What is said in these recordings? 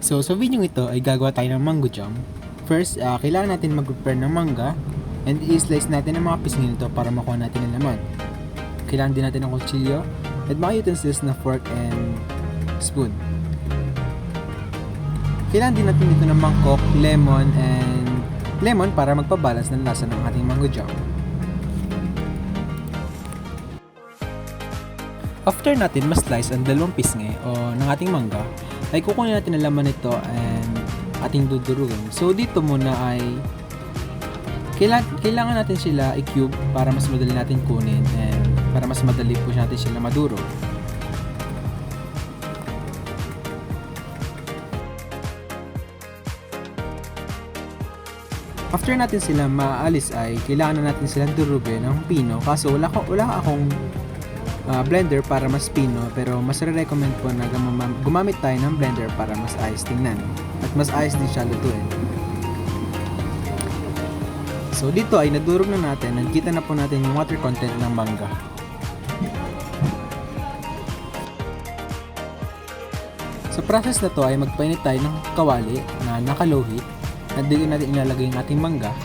So sa video ito ay gagawa tayo ng mango jam. First, kailangan natin mag-prepare ng mangga and i-slice natin ang mga pisngi nito para makuha natin ang laman. Kailangan din natin ng kutsilyo at mga utensils na fork and spoon. Kailangan din natin dito ng mangkok, lemon para magpabalance ng lasa ng ating mango jam. After natin ma-slice ang dalawang pisngi o ng ating mangga, ay kukunin natin ang laman nito and ating dudurugin. So dito muna ay kailangan natin sila i-cube para mas madali natin kunin and para mas madali po natin sila madurog. After natin sila maalis ay kailangan na natin silang durugin ng pino, kaso wala akong blender para mas pino, pero mas re-recommend ko na gumamit tayo ng blender para mas ayos tingnan at mas ayos din siya lutuin. So dito ay nadurog na natin, nagkita na po natin yung water content ng mangga. Sa process na to ay magpainit tayo ng kawali na naka-low heat at dito natin ilalagay yung ating mangga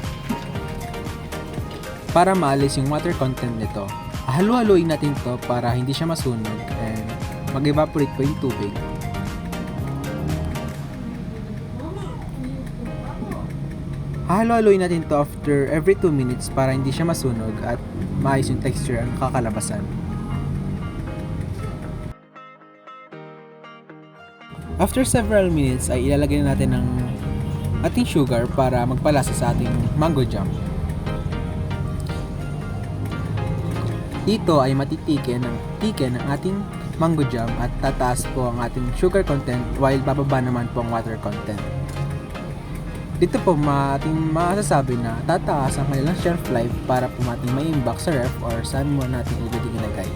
para maalis yung water content nito. Halu-haluin natin to para hindi siya masunog and mag-evaporate po yung tubig. Halu-haluin natin to after every 2 minutes para hindi siya masunog at maayos yung texture ang kakalabasan. After several minutes ay ilalagay na natin ng ating sugar para magpalasa sa ating mango jam. Dito ay matitiken ng ating mango jam at tataas po ang ating sugar content while bababa naman po ang water content. Dito po ating masasabi na tataas ang kanilang shelf life para po ating maimbak sa ref or saan mo natin ilagay.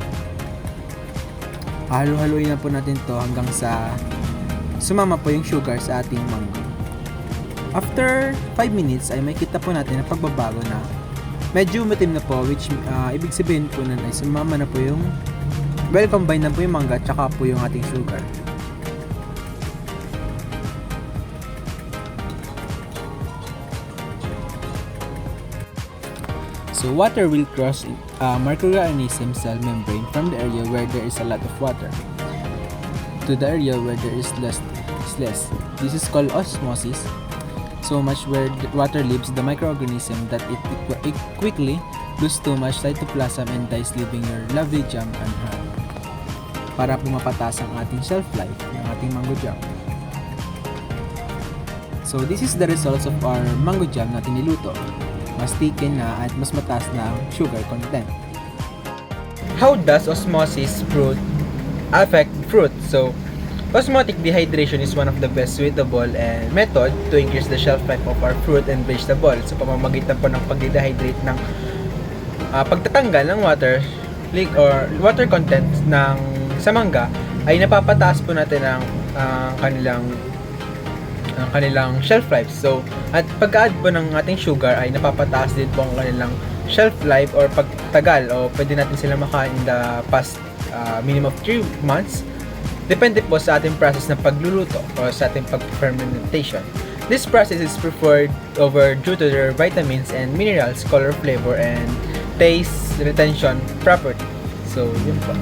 Halo-haloin na po natin to hanggang sa sumama po yung sugar sa ating mango. After 5 minutes ay makita po natin ang pagbabago na medyo umitim na po, which ibig sabihin po nun ay sumama na po yung well combined na po yung mangga at saka po yung ating sugar. So water will cross microorganism cell membrane from the area where there is a lot of water to the area where there is less. This is called osmosis. So much where the water leaves the microorganism that it quickly loses too much cytoplasm and dies, leaving your lovely jam unharmed. Para pumapataas ang ating shelf life ng ating mango jam. So this is the results of our mango jam na tiniluto. Mas thicken na at mas mataas na ang sugar content. How does osmosis affect fruit? So osmotic dehydration is one of the best suitable method to increase the shelf life of our fruit and vegetable. So pamamagitan po ng pag-dehydrate ng pagtatanggal ng water content ng sa mangga ay napapataas po natin ang kanilang shelf life. So at pag-add po ng ating sugar ay napapataas din po ang kanilang shelf life or pagtagal, o pwede natin sila makain in the past minimum of 3 months. Depende po sa ating process ng pagluluto o sa ating pag-fermentation. This process is preferred over due to their vitamins and minerals, color, flavor, and taste retention property. So, yun po.